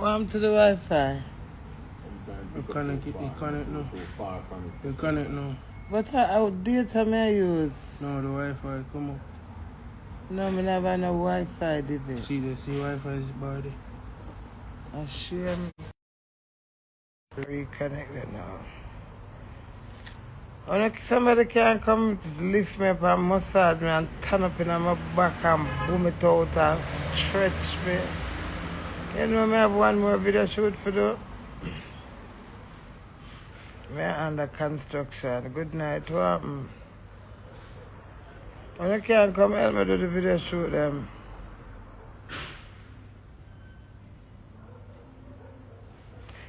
Farm to the Wi-Fi. You connect now. You connect now. What data may I use? No, the Wi-Fi, come on. No, I never no Wi-Fi, did it? See Wi-Fi is body. I share me. Reconnect it now. When somebody can come lift me up and massage me and turn up in my back and boom it out and stretch me. You know, I have one more video shoot for the. Me under construction. Good night, what happened? When you can't come help me do the video shoot them.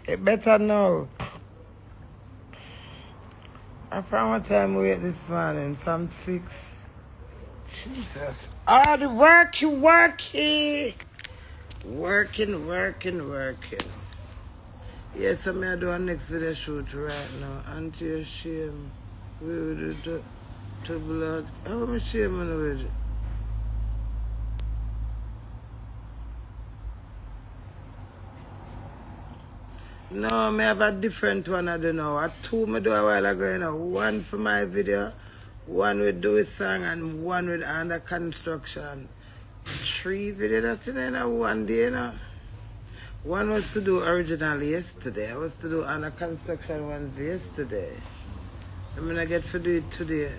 It better now. I found what time we ate this morning from 6. Jesus. Oh, the working. Working. Yes, I'm going to do a next video shoot right now. Anti-shame. We will do to blood. How am I shaming with it? No, I have a different one, I don't know. I two I do a while ago, you know. One for my video, one with do a song, and one with under construction. 3 videos that's in one day, you know. One was to do originally yesterday. I was to do under construction ones yesterday. I'm gonna get to do it today.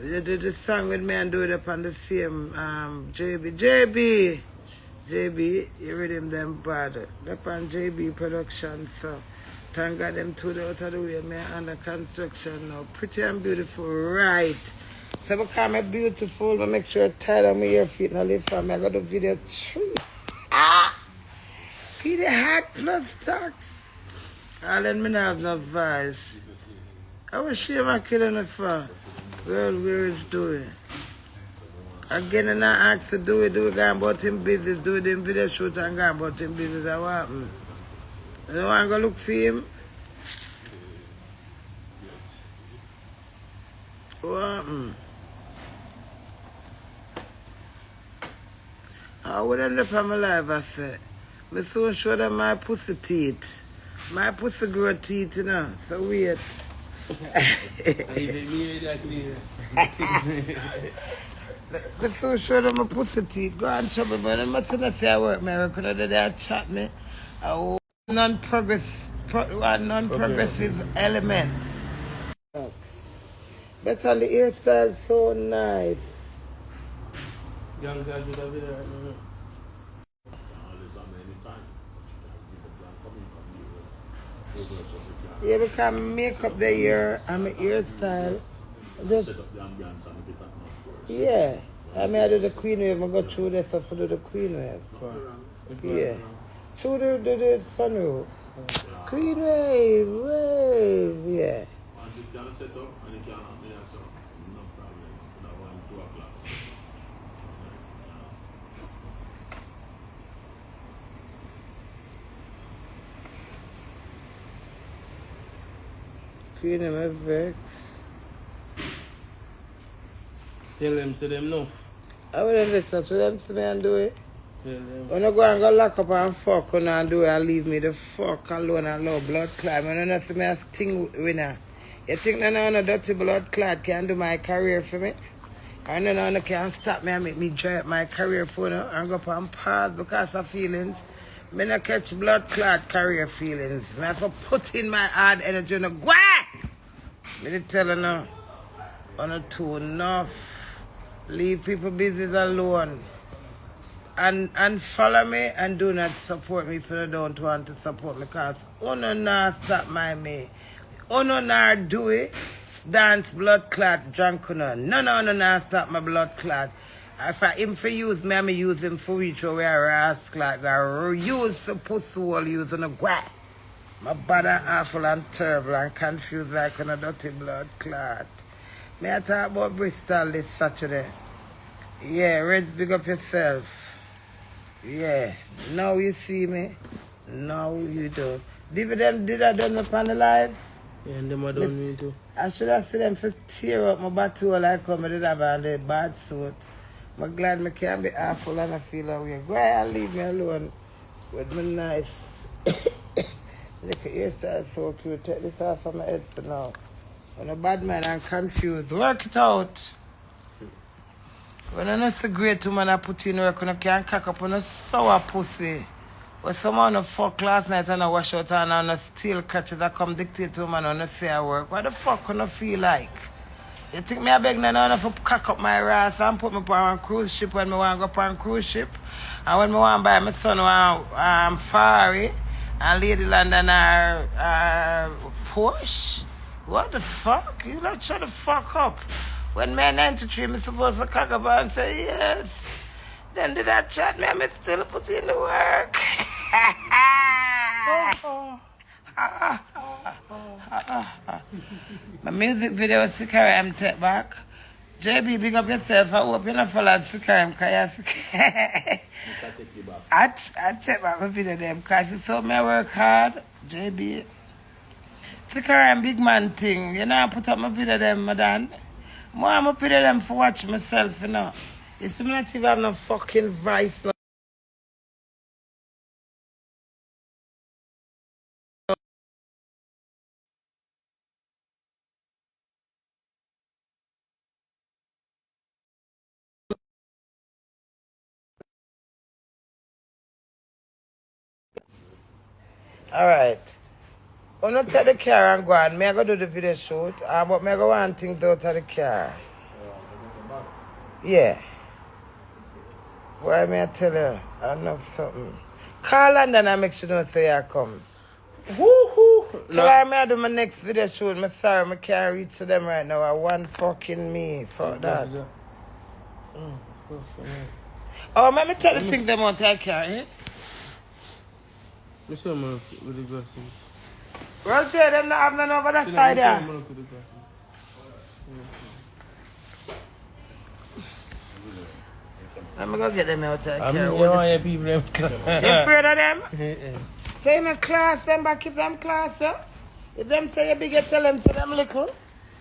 They do the song with me and do it up on the same JB, you read him them bad. Up on JB production, so thank God them two out of the way, me under construction now. Pretty and beautiful, right? So because I'm beautiful, I make sure I tie on my ear feet and I live for me. I got the video 3. Peter hack plus tax. And then me not have no voice. I was shame I killing it for. Well, where is doing? Again, and I asked to do it, go about him business, do it in video shoot and go about him business. What happened? You know, I'm going to look for him. What happened? I wouldn't end up on my life, I said. I soon show them my pussy teeth. My pussy grow teeth, you know, so wait. I soon show them my pussy teeth. Go and trouble, but I must not say I work, man. Because they chat me. Non-progressive elements. But all the hairstyles so nice. Yeah, because I make up the hair and my hairstyle. Just, yeah. I may do the queen wave. I go through this stuff to do the queen wave. Yeah. Through the sunroof. Queen wave, yeah. Queenie, my vex. Tell them, say them no. I wouldn't vex up to them, say me and do it. Tell them. When I go and go lock up and fuck and do it and leave me the fuck alone and low blood clot. When I not see me a thing winner. You think no dirty blood clot can do my career for me? I no can stop me and make me dry up my career for you and go up and pause because of feelings. Me not catch blood clot career feelings. I have to put in my hard energy and go. Me tell you now, on a too enough. Leave people business alone. And follow me and do not support me if you don't want to support me because uno not stop my me. Uno not do it. Dance blood clot drunk no. No not stop my blood clot. If I him for use me, I use him for reach where I ask like I use the pussy wall using a guap. My body awful and terrible and confused like on a dirty blood clot. May I talk about Bristol this Saturday? Yeah, Reds, big up yourself. Yeah, now you see me. No, you don't. Did I done up on the live? Yeah, and them I done me too. I should have seen them for tear up my battle like come and have on the bad suit. I'm glad I can't be awful and I feel that way. Go ahead and leave me alone with my nice Look at your side so cute. Take this off of my head for now. When a bad man and confused, work it out. When I know it's a great woman I put in work, when I can't cock up on a sour pussy. When someone fuck last night and I wash out and I still catches that come dictate to man when I say I work. What the fuck when I feel like? You think me I beg now to cock up my ass and put me on a cruise ship when me want to go on a cruise ship? And when me want to buy my son Ferrari and Lady London Porsche? What the fuck? You not shut the fuck up. When me 93, me supposed to cock up and say yes. Then did that chat me, I still put in the work. My music video is Sikaram take back. JB, big up yourself. I hope you're not following Sikaram because I take back my video them because you saw me work hard. JB. Sikaram big man thing. You know, I put up my video them, madam. More I'm up video them for watch myself, you know. You see me not even have no fucking vice. Alright. I'm not take the car and go on. Me I go do the video shoot. But me I go want things out of the car. Yeah. Why me I tell you? I know something. Call London and make sure you know say I come. Woohoo! Tell her me I do my next video shoot. Me sorry, I can't reach to them right now. I want fucking me. Fuck that. Oh, let me tell the thing them out I carry. Me show me with the glasses. Right there, them not have none over that side there. Let me go get them out there. I'm here, people. You afraid of them? Say in a class, them back if them class, if them say you big, you tell them, say them little.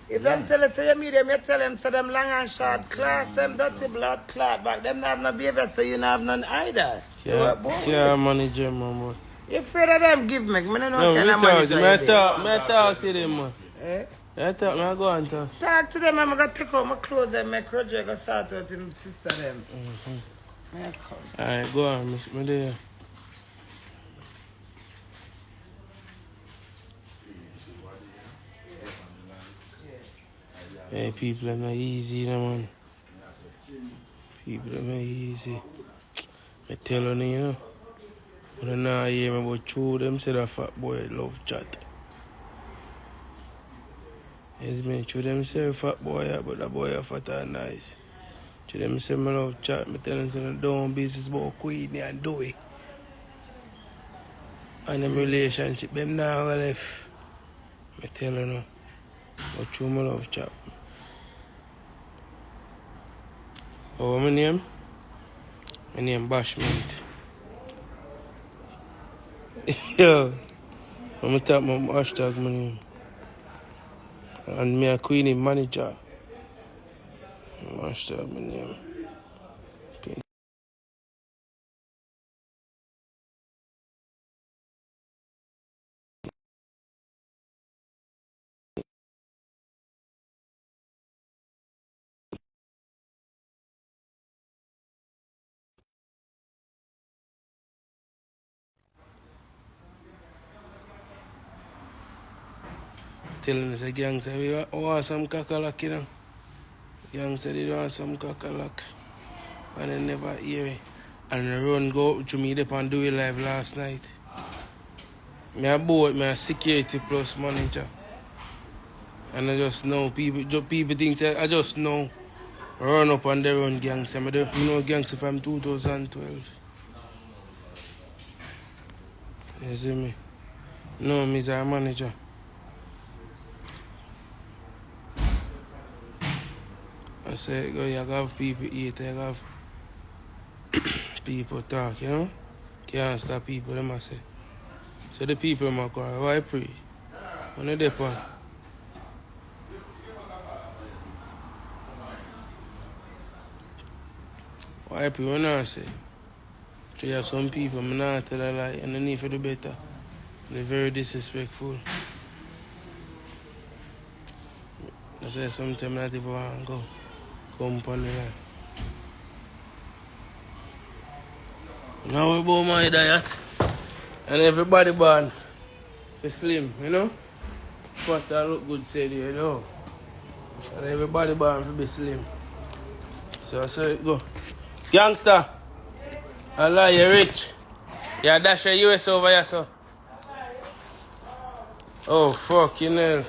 If them tell you, say you medium, you tell them, say them long and short. Class, them dirty blood clot back. Them not have no behavior, so you not have none either. Yeah, manager, man. You afraid of them? Give me. I don't know No, what kind of talk to them, man. Eh? I go and talk. Talk to them, I'm going to take out my clothes, them, make Roger go start out in the sister, them. Alright, go on, Miss Medea. Hey, people are not easy, you know, man. People are not easy. I tell you, you know. When I now hear me about two, them say that fat boy love chat. Yes, man, two them say fat boy, yeah, but that boy is fat and nice. Two them say me love chat, me tell them say don't business about Queenie and Dewey. And them relationship, them now left. I tell you no. But two me love chat. Oh, my name? My name Bashment. Yo, I'm going to talk my hashtag my name. And me a Queenie manager. Hashtag my name. Okay. Telling us a gang say we want some kakalak, you know. Gang said they want some kakalak. And they never hear it. And the run go to me up and do it live last night. Me a boat, me a security plus manager. And I just know people think say I just know run up and they run gangster. I know gangster from 2012. You see me? No, me is a manager. I say, go, you have people eat, you have people talk, you know? Can't stop people, them I say. So the people in my car, why pray? On the depot. Why pray, when I say? So you have some people, I'm not tell a lie, and I need to do better. They're very disrespectful. I say sometimes I even want to come upon the line. Now we about my diet. And everybody born is slim, you know? But I look good said you know. And everybody born to be slim. So I say it go. Youngster, Allah, you're rich. Yeah, dash a US over here, so. Oh, fucking hell.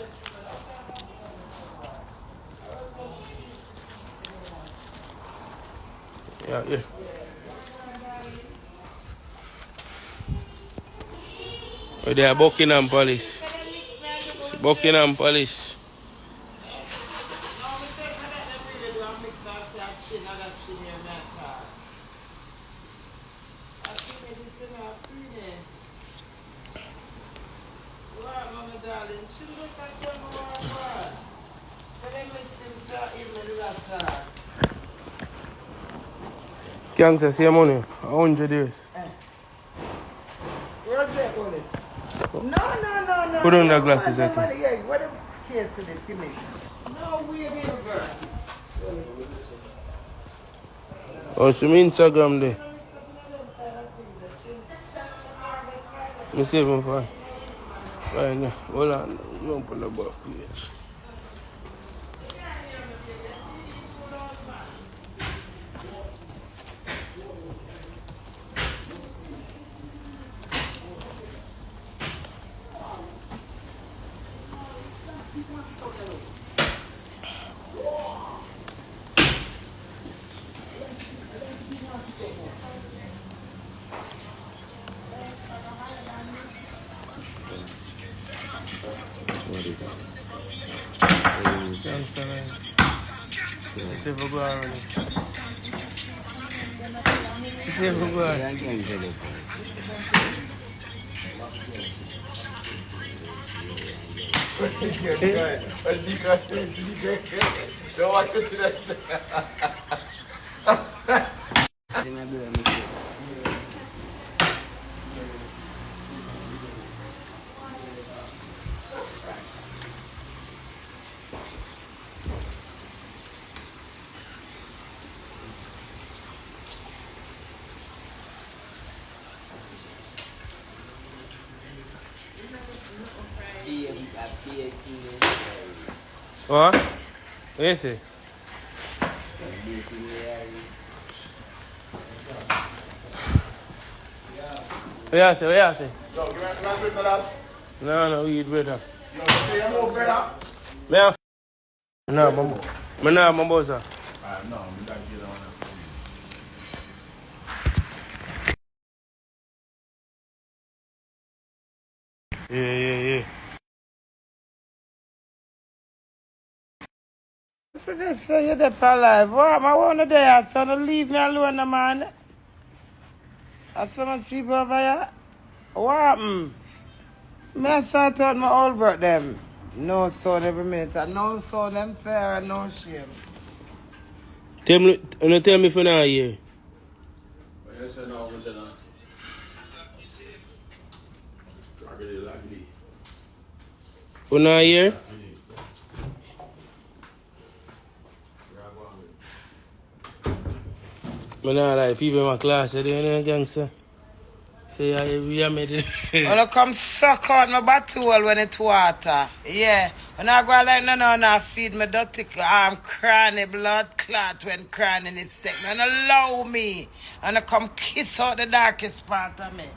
Yeah. Oh, they are Buckingham Palace. It's Buckingham Palace. Can't say same money, 100 years. No. Put on the glasses, I think. What a case of this, give me. No, we're here, girl. Oh, some Instagram there. Let me see if I'm fine. Right now. Hold on. Jump on the back, please. See if we go already. See if we go already. Don't watch it today. What? What you say? What you say? No, give me a bit, brother. No, we eat brother. No, say more, brother. No, my boss. No, we got to get on Yeah. For this, so you're there for life. What? I want to there, son. Leave me alone, man. There's so much people over here. What happened? I start out my old brought them. No son every minute. And no son them fair and no shame. Tell me for now here. Yes, I know, but I really like me. For now here? I don't like people in my class, they ain't gangster. Say, we made it. When I come suck out my bottle when it's water. Yeah. When I go like, no, feed me dirty crying blood clot when crying in it stick. And allow me. And I come kiss out the darkest part of me.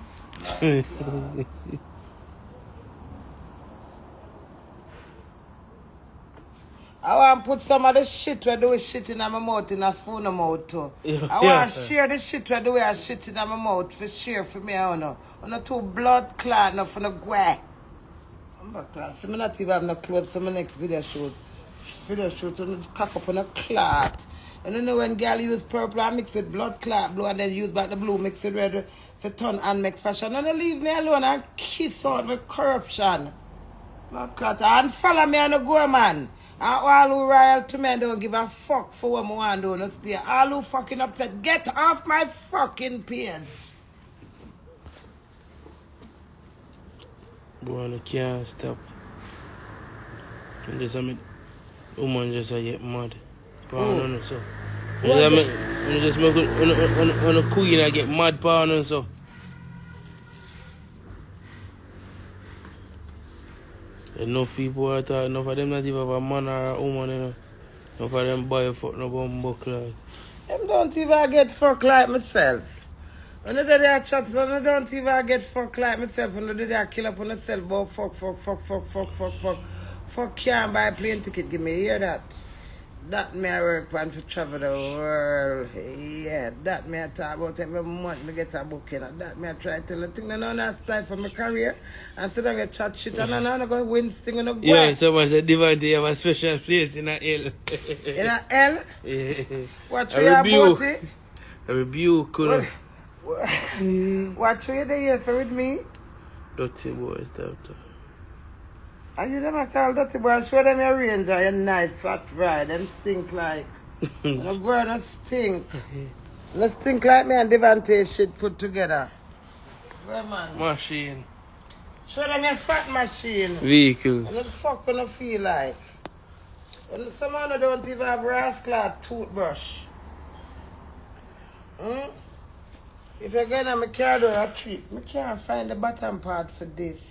I want to put some of the shit where do we shit in my mouth in a phone mouth too. I want to share the shit where do we shit in my mouth for share for me, I don't know. I'm not too blood clot, not for no guay. I'm not class. I'm not even have no clothes for my next video shoot. Video shoot, I'm cock up on a clot. And you know when girl use purple and mix with blood clot blue and then use back the blue, mix it red for turn and make fashion. And don't leave me alone and kiss out with corruption. Blood clot. And follow me and go, man. And all who royal to me don't give a fuck for what I want to do. No stay. All who fucking upset, get off my fucking page. Boy, I can't stop. And just a woman just a get mad. Pound on so. What And just make on a queen I get mad pound on so. Enough people are talking, enough of them not even have a man or a woman, you know. Enough of them boy fuck no bumbo class. Them don't even get fucked like myself. When they are chat, I don't even get fucked like myself. When they are kill up on themselves, but fuck can't buy a plane ticket, give me, hear that? That me I work on to travel the world. Yeah, that me I talk about every month me get a booking. That me I try to tell the thing that no that's time for my career. And so I get chat shit and I go win thing and go. Yeah, someone said Devante have a special place in a L. In a L? Yeah. What you about it? A rebuke, cool. What you there here for with me? Dirty boys, that. And you never call dirty boy, show them your ranger, your nice fat ride. Them stink like. No girl no stink. No stink like me and Devante shit put together. Where man? Machine. Show them your fat machine. Vehicles. What the fuck gonna feel like? And some man don't even have rascal toothbrush. If you're going to my car do a trip, I can't find the bottom part for this.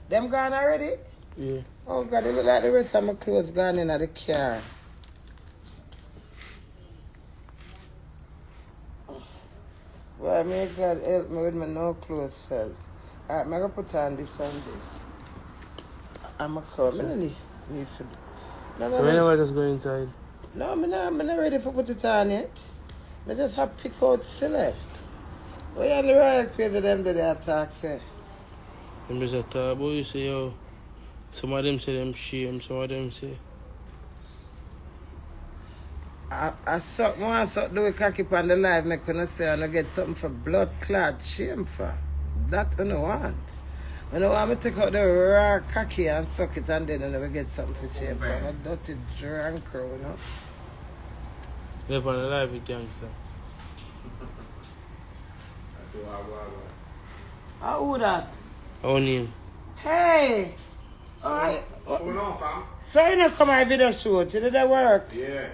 Them gone already? Yeah. Oh God, it look like the rest of my clothes gone in the car. Well, may God help me with my no clothes self. Alright, I'm going to put on this and this. I'm going to come. I don't need to do. No, So whenever I just go inside? No, I'm not ready for put it on yet. I just have to pick out Celeste. What you the royal crazy them that they attack say? Them just a talk about you say, yo, some of them say them shame, some of them say. I suck one suck do a cocky on the live, make you say I get something for blood clot shame for. That I don't want. I know I'm gonna take out the raw cocky and suck it and then I get something for shame for. I'm a dirty drunk, you know. They're on the live with gangster. How who that? Our name. Hey! Alright. What's going on, fam? So you know come my video shoot, you did that work? Yeah.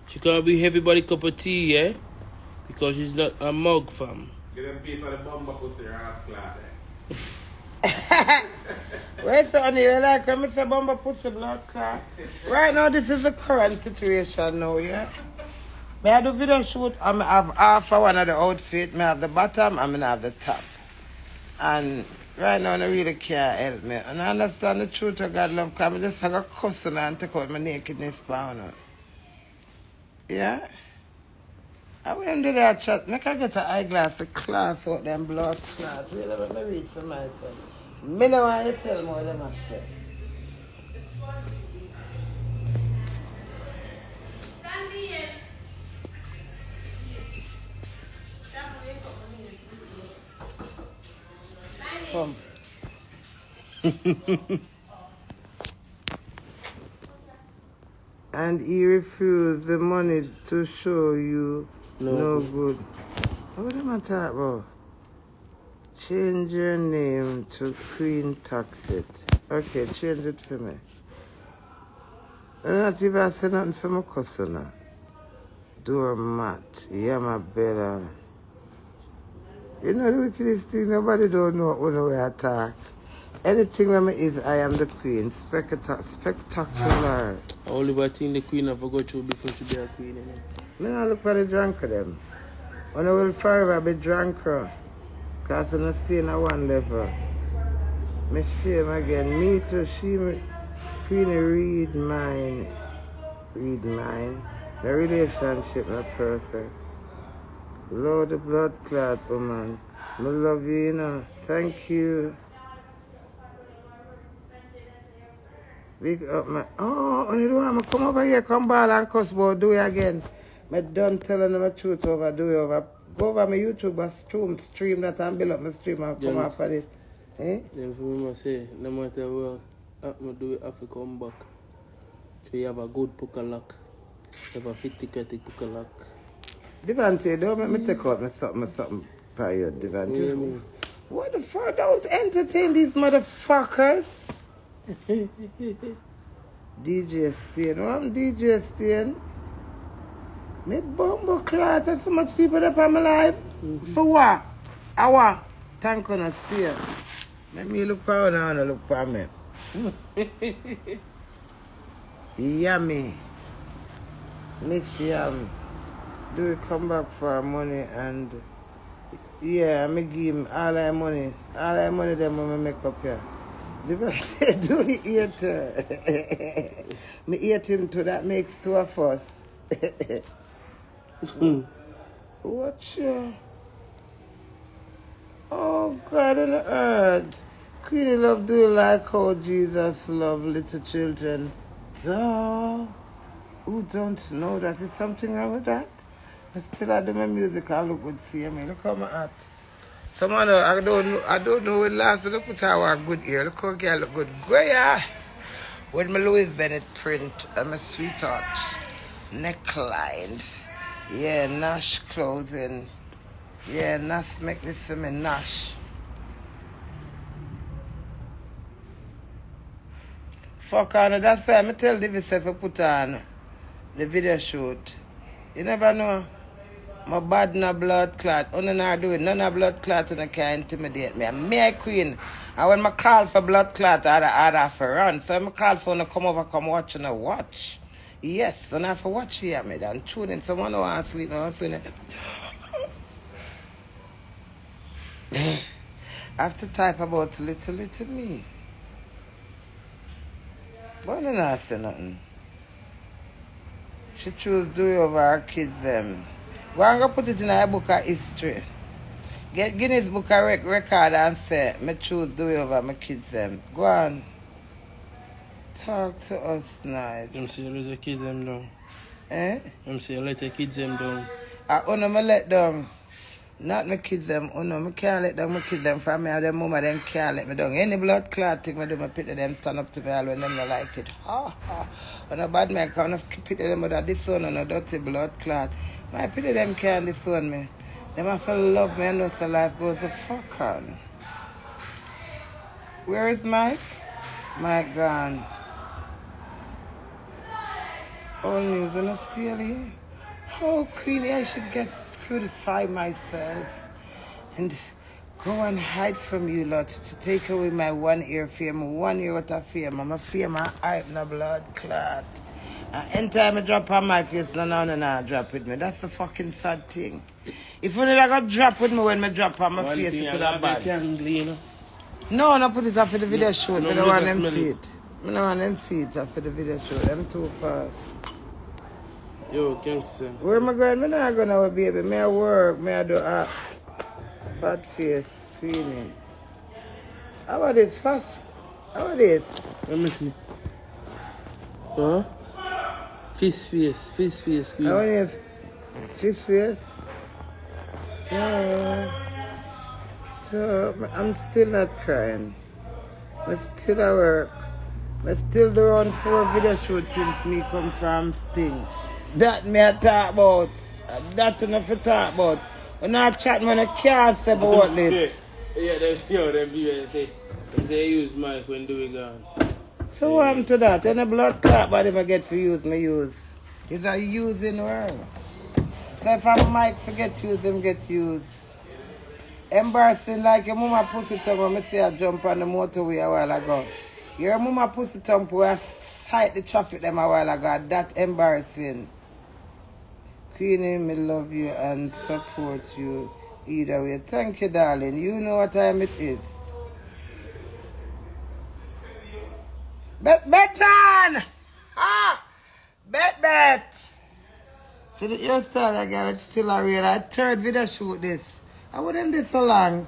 She can't be everybody cup of tea, yeah? Because she's not a mug, fam. Get them pay for the bumper pussy ass clad. Wait, so honey, you like when I say bumper pussy blood clot? Right now, this is the current situation now, yeah? May I do video shoot, I have half of one of the outfit, I have the bottom, and I have the top. And right now, I really can't help me. And I understand the truth of God love, because I just have a cussing and take out my nakedness pound. Yeah? I wouldn't do that chat. I can get an eyeglass to class out them blood clots. Really, let me read for myself. Me don't want you to tell me what them have said. Come. And he refused the money to show you no good. What am I talking about? Change your name to Queen Toxic. Okay, change it for me. I'm not even saying nothing for my customer. Doormat, Yamabella. You know the wickedest thing, nobody don't know when we attack. Anything when me is, I am the queen. Spectacular. Only one thing the queen have to go through before she be a queen, you know. Me not look for the drunk of them. When I will forever be drunker. Because I don't stay in one level. Me shame again. Me too, Queenie read mine. Read mine. The relationship not perfect. Lord the blood clot woman. I love you, you know. Thank you. Big up my... Oh, only do I come over here, come ball and cuss about do it again. I done telling them the truth over, do it over. Go over my YouTube and stream that and build up my stream and come after it. Eh? Then for me, I say, no matter what I do, it have to come back. So you have a good poker luck. You have a 50 poker luck. Devante, don't make me take out my something for you, Devante. What the fuck? Don't entertain these motherfuckers. DJ Stain. What I'm DJ Stain? Me bumbo class. There's so much people that I'm alive. For what? Hour. Thank you, Stain. Let me look for her and look for me. Yummy. Miss Yum. Do we come back for our money and yeah, I give him all our money. All our money them when I make up here. The person do he eat her. Me eat him too, that makes two of us. Watch ya. Oh God on the earth. Queenie love do like how Jesus love little children. Duh. Who don't know that? Is something wrong with that? I still I do my music, I look good, see me. Look how my hat. Someone I don't know when last look at how I good ear. Look how girl look good. Go yeah. With my Louis Bennett print and my sweetheart neckline. Yeah, Nash clothing. Yeah, Nash make this for me Nash. Fuck on, that's why I tell David if I put on the video shoot. You never know. My bad no blood clot. Only not do it. None of blood clot and I can't intimidate me. I'm a queen. And when I call for blood clot, I'd have to run. So when I call for them to come over, come watch and I watch. Yes, then I have to watch here, me. Then tune in. Someone who wants to sleep, no one sleep. I have to type about little me. But I don't say nothing. She choose do it over her kids them. Go and go put it in a book of history. Get Guinness Book of record and say, me choose do it over my kids them. Go on. Talk to us nice. Them say let the kids them down. Eh? Them say let the kids them down. Oh no, me let down. Not my kids them. Oh no, me can't let down my kids them from me. And them mama them can't let me down. Any blood clot thing me do, me pity them stand up to me all when them not like it. Ha ha. When a bad man come, I pity them with a disown and a dirty blood clot. My pity them can't disown me. Them have to love me and know so life goes the fuck on. Where is Mike? Mike gone. All news on a steal here. Oh, Queenie, I should get purify myself and go and hide from you lot to take away my 1 ear fame. 1 ear what a fame. I'm a fame, I have no blood clot. Anytime I drop on my face, no, drop with me. That's the fucking sad thing. If only I got drop with me when I drop on my face, it's that bad. No, no, put it up for the video shoot. I don't want them see it. I don't want them see it after the video shoot. I'm too fast. Yo, gangster. Where am I going? I'm not going to baby. May I work? May I do a fat face Queenie? How about this? Fast? How about this? Let me see. Huh? Fish face, Queenie. I want to have fish face. I'm still not crying. I'm still at work. I still do around 4 video shoots since me come from Sting. That me I talk about. That enough to talk about. When I chat when I can't say about this. Yeah, them people say use mic when do it gone. So what happened to that? Any blood clot body I get for use, me use. It's a using word. So if I'm mic forget use, them get used. Embarrassing like your mama pussy tongue when I see I jump on the motorway a while ago. Your mama pussy tongue where I sight the traffic them a while ago. That embarrassing. Queenie, me love you and support you either way. Thank you, darling. You know what time it is. Bet-on! Ah! Bet! See the hairstyle I got, it's still a real. I third video shoot this. I wouldn't do so long.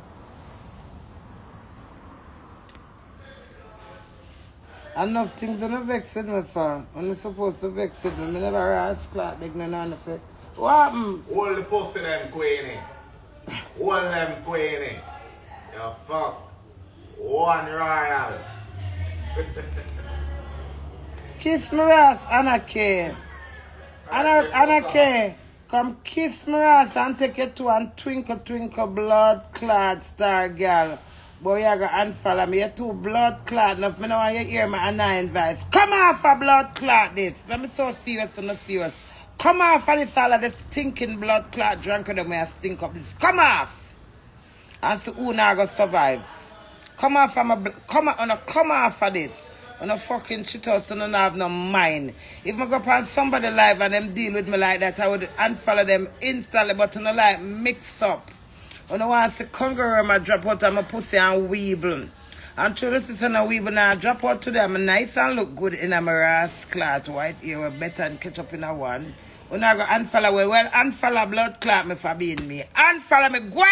Enough things that vexing me for. When I'm supposed to vex me, I never ask Clark big no none of it. What happened? Hold the pussy them, Queenie. Hold them, Queenie. You fuck. One royal. Kiss my ass, Anna K. Anna K. Come kiss my ass and take you to and twinkle, twinkle, blood clot star girl. Boy, you go unfollow me. You're too blood clot enough. Me know want you hear my annoying voice. Come off a blood clot this. Let me so serious and not serious. Come off of this all of this stinking blood clot drunk with them where I stink up this. Come off. And see who now go survive. Come off of my come off of this. On a fucking shit out, so I don't have no mind. If I go upon somebody live and them deal with me like that, I would unfollow them instantly, but I don't like mix up. I don't want to see kangaroo I drop out of my pussy and weeble. And through this is a weeble now, I drop out to them nice and look good in a ass clot, white ear, better and catch up in a one. When I go unfollow, well, unfollow blood clot me for being me. Unfollow me, go!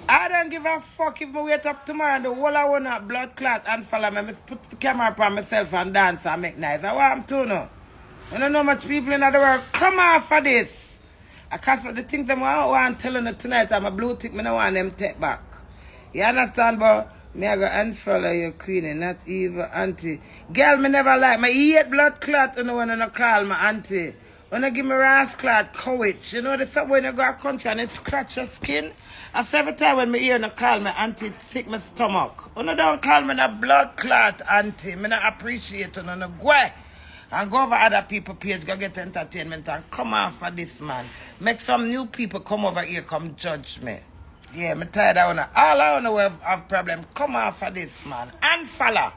I don't give a fuck if I wait up tomorrow and the whole I want a blood clot and follow me. I put the camera upon myself and dance and make nice. I want to know. I don't know much people in the world. Come off for this. I can't the things them I want telling you tonight. I'm a blue tick. I don't want them take back. You understand, bro? Me I go unfollow you, Queenie, not even auntie. Girl, me never like. Me hate blood clot when I call my auntie. When I give me ass clot, courage. You know the stuff when you go to country and it scratch your skin? I say every time when me hear no call me auntie, it sick my stomach. When don't call me no blood clot auntie, me not appreciate it. No go and go over other people's page, go get entertainment and come on for this man. Make some new people come over here, come judge me. Yeah, me tired of all I wanna have problem. Come on for this man. And follow.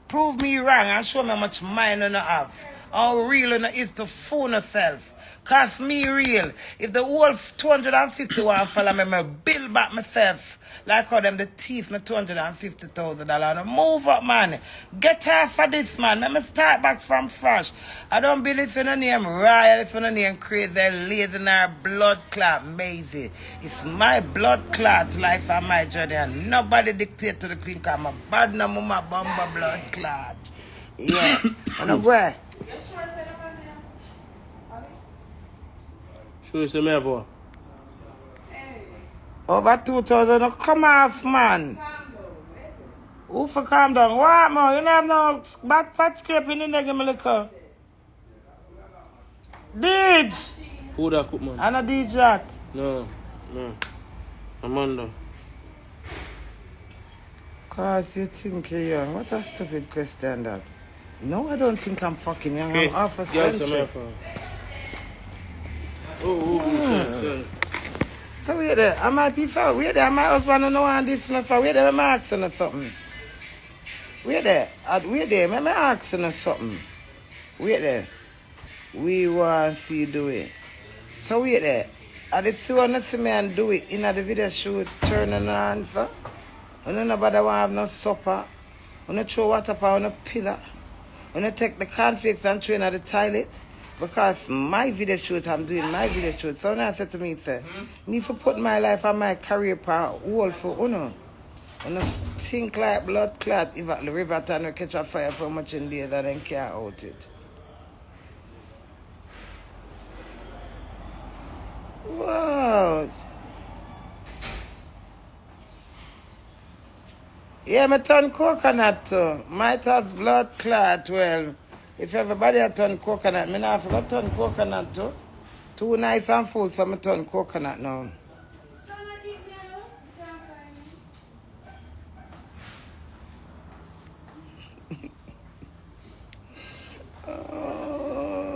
Prove me wrong and show me how much mind I have. How real it is to fool yourself. Cause me real. If the whole 250 want to follow me, I build back myself. Like how them the thief me $250,000. Move up, man. Get off of this, man. Let me start back from fresh. I don't believe in a name royal, if in a name crazy, lazy, or blood clot, Maisie. It's my blood clot life and my journey. And nobody dictate to the queen because I'm a bad no mama bomba blood clot. Yeah. Wanna go? Show you some for. Over 2,000, come off, man. Who for calm down? What, man? You don't have no back fat scraping in there, give me a liquor. Dij! Who that cook, man? I'm a Dij that. No. Amanda. Cause you think you're young. What a stupid question that. No, I don't think I'm fucking young. Okay. I'm half a Yes, century. So wait there, I might be so wait there, my husband don't know want this enough for wait there, I'm asking her something. Wait there, I'm asking her something. Wait there. We want to see you do it. So wait there. I did see one see me and do it in the video shoot turning on so. And nobody want have no supper. When you throw water on a pillar. When you take the cornflakes and throw in the toilet. Because my video shoot, I'm doing my video shoot. So now I said to me, sir, me for put my life and my career part whole for Uno. And stink like blood clot if the river town will catch a fire for much in there that then can't out it. Wow. Yeah, I turn coconut too. Might have blood clot, well. If everybody had turn coconut, I not forgot turn coconut too. Too nice and full, so I turn coconut now. Oh,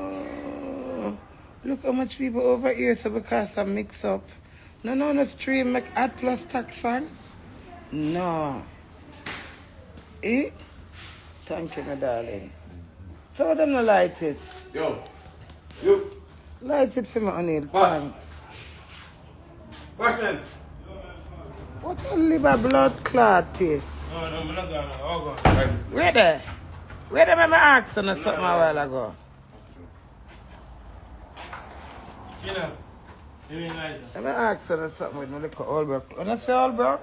look how much people over here, so because I mix up. No, stream, make add plus tax on. No. Eh? Thank you, my darling. So them no light it. Yo. You. Light it for me, O'Neill. What? What then? What a liver blood clot here? No, I'm not going to go. Where there? Where there me asking or something a while ago? You know, you mean like that? I'm asking or something with my little old broke. When I say old broke,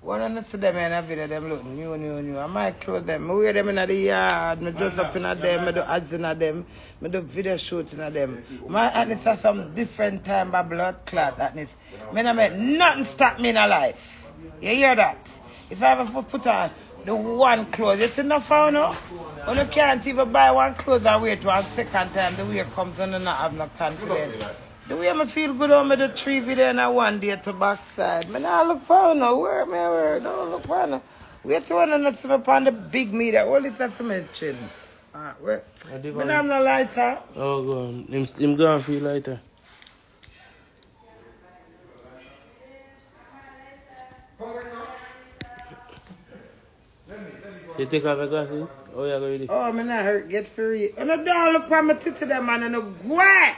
when I see them in a video, them look new. I might close them. I wear them in the yard. I dress up in them. I do ads in them. I do video shoots in them. My atness has some different time by blood clot atness. I don't make nothing stop me in a life. You hear that? If I ever put on The one clothes. It's enough for now. Well, you can't even buy one clothes and wait one second time. The way it comes and you not have no confidence. The way I feel good on me the 3 video and 1 day to backside. I not look for no where me where. Don't look for no. Wait to one and see me upon the big media. All this is for me chin. Where? I don't have no lighter. Oh, go on. Him go and feel lighter. You take off your glasses? Oh, yeah, go with it. Oh, I'm not hurt. Get free. And I don't look for my titty them man and I go.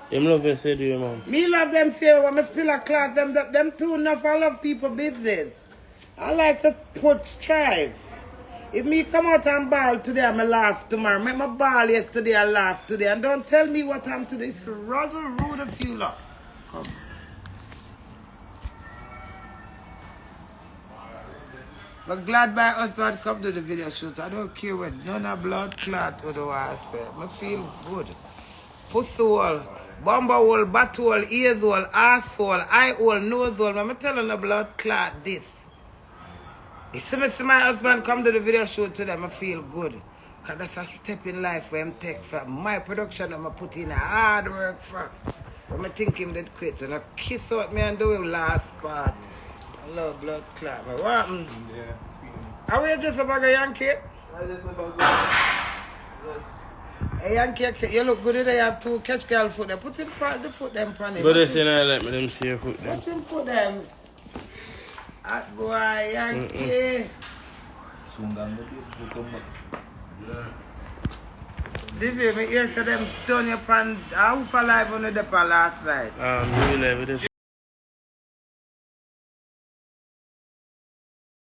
Him love you, say to you, man. Me love them say, but I'm still a class. Them two enough. I love people business. I like to put strive. If me come out and ball today, I'm going to laugh tomorrow. Make my ball yesterday, I laugh today. And don't tell me what I'm today. It's rather rude of you lot. Come. But glad by us that come to the video shoot. I don't care what none of blood clot otherwise say. I feel good. Pussy hole, bumper hole, butt hole, ears hole, ass hole, eye hole, nose hole. I'm telling the blood clot this. You see me see my husband come to the video shoot today, I feel good. Because that's a step in life where I'm take for my production I'm put in a hard work for. But I think him did quit and I kiss out me and do him last part. I love blood clot. What happened? Yeah. Are we just a bag of Yankee? I just about Hey Yankee, you look good today. You have 2 catch girl foot there. Put him the foot them pan it. But they say I like me, them see your foot them. Put him foot them. Hot boy Yankee. This way, me hear say them turn your pan. How far live on the pan last night? We live with this.